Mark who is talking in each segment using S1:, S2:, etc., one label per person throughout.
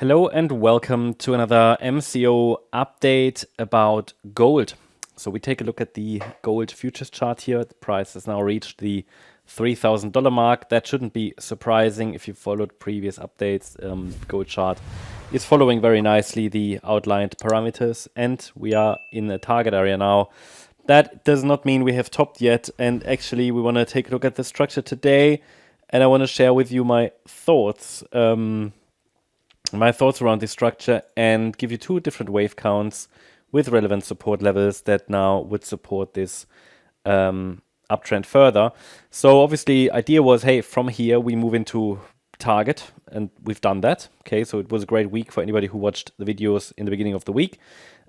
S1: Hello and welcome to another MCO update about gold. So we take a look at the gold futures chart here. The price has now reached the $3,000 mark. That shouldn't be surprising if you followed previous updates. Gold chart is following very nicely the outlined parameters, and we are in the target area now. That does not mean we have topped yet, and actually we want to take a look at the structure today, and I want to share with you my thoughts. My thoughts around this structure and give you two different wave counts with relevant support levels that now would support this uptrend further. So obviously idea was, hey, from here we move into target, and we've done that. Okay, so it was a great week for anybody who watched the videos in the beginning of the week.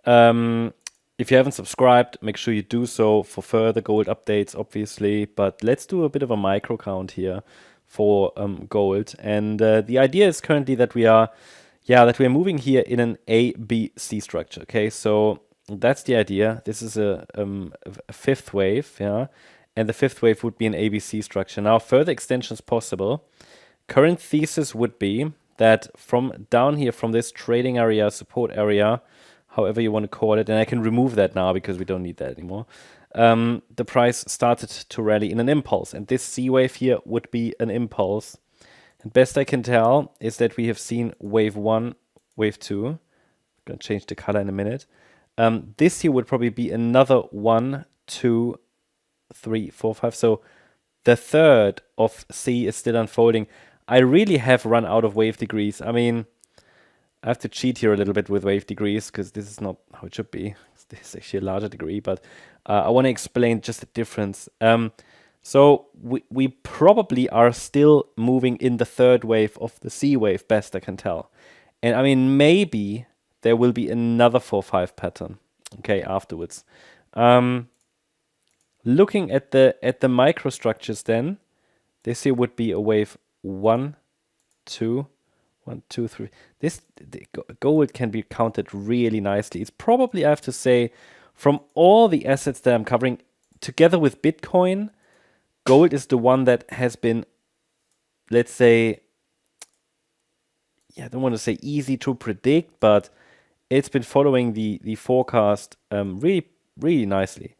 S1: If you haven't subscribed, make sure you do so for further gold updates, obviously. But let's do a bit of a micro count here for gold. And the idea is currently that we are moving here in an ABC structure. Okay, so that's the idea. This is a fifth wave, yeah, and the fifth wave would be an ABC structure. Now, further extensions possible. Current thesis would be that from down here, from this trading area, support area, however you want to call it, and I can remove that now because we don't need that anymore. The price started to rally in an impulse, and this C wave here would be an impulse. And best I can tell is that we have seen wave 1, wave 2. I'm going to change the color in a minute. This here would probably be another 1, 2, 3, 4, 5. So the third of C is still unfolding. I really have run out of wave degrees. I mean, I have to cheat here a little bit with wave degrees because this is not how it should be. This is actually a larger degree, but I want to explain just the difference. So we probably are still moving in the third wave of the C wave, best I can tell. And I mean, maybe there will be another 4-5 pattern, okay, afterwards. Looking at the microstructures then, this here would be a wave 1, 2, 1, 2, 3. The gold can be counted really nicely. It's probably, I have to say, from all the assets that I'm covering, together with Bitcoin, gold is the one that has been, let's say, I don't want to say easy to predict, but it's been following the forecast really, really nicely.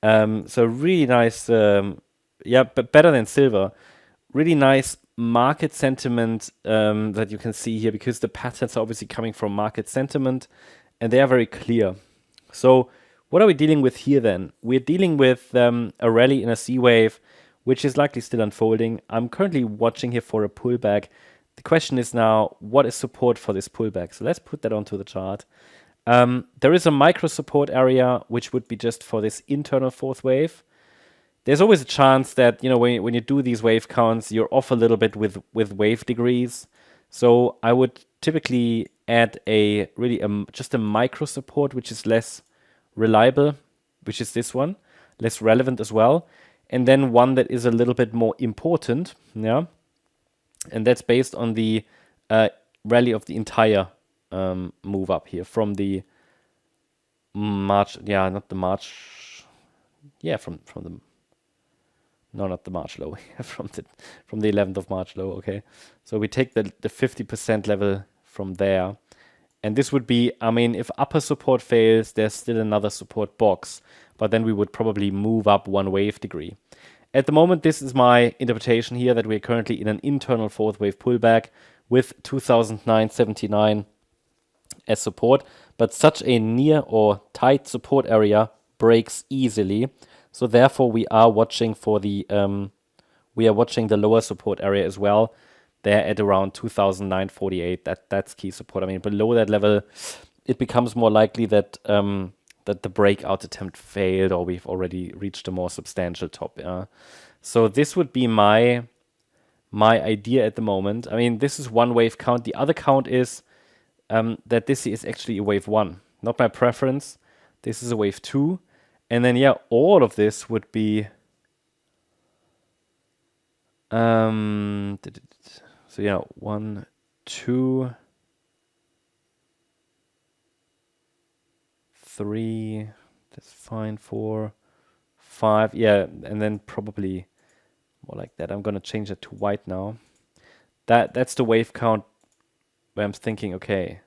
S1: So really nice, but better than silver. Really nice market sentiment that you can see here, because the patterns are obviously coming from market sentiment and they are very clear. So what are we dealing with here then? We're dealing with a rally in a C wave, which is likely still unfolding. I'm currently watching here for a pullback. The question is now, what is support for this pullback? So let's put that onto the chart. There is a micro support area, which would be just for this internal fourth wave. There's always a chance that, you know, when you do these wave counts, you're off a little bit with wave degrees. So I would typically add just a micro support, which is less reliable, which is this one, less relevant as well. And then one that is a little bit more important, yeah. And that's based on the rally of the entire move up here from the March, not the March, from the, no, not the March low, from the 11th of March low, okay. So we take the 50% level from there. And this would be, I mean, if upper support fails, there's still another support box, but then we would probably move up one wave degree. At the moment, this is my interpretation here, that we're currently in an internal fourth wave pullback with 2009.79 as support, but such a near or tight support area breaks easily. So therefore, we are watching for the lower support area as well. They're at around 2009.48. That's key support. I mean, below that level, it becomes more likely that that the breakout attempt failed, or we've already reached a more substantial top. So this would be my idea at the moment. I mean, this is one wave count. The other count is that this is actually a wave 1, not my preference. This is a wave 2. And then, all of this would be... So, 1, 2, 3, that's fine, 4, 5, and then probably more like that. I'm going to change it to white now. That's the wave count where I'm thinking, okay,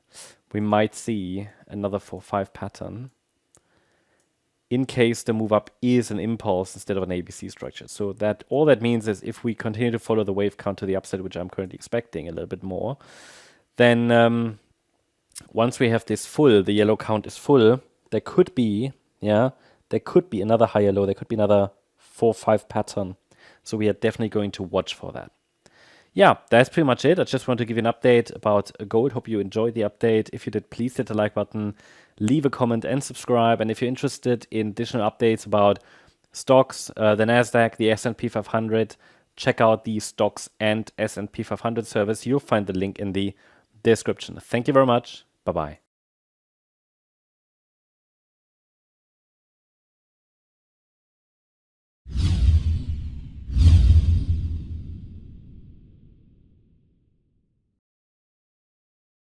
S1: we might see another 4-5 pattern in case the move up is an impulse instead of an ABC structure. So that all that means is if we continue to follow the wave count to the upside, which I'm currently expecting a little bit more, then once we have this full, the yellow count is full, there could be, there could be another higher low, there could be another 4-5 pattern. So we are definitely going to watch for that. Yeah, that's pretty much it. I just want to give you an update about gold. Hope you enjoyed the update. If you did, please hit the like button, leave a comment and subscribe. And if you're interested in additional updates about stocks, the Nasdaq, the S&P 500, check out the stocks and S&P 500 service. You'll find the link in the description. Thank you very much. Bye-bye.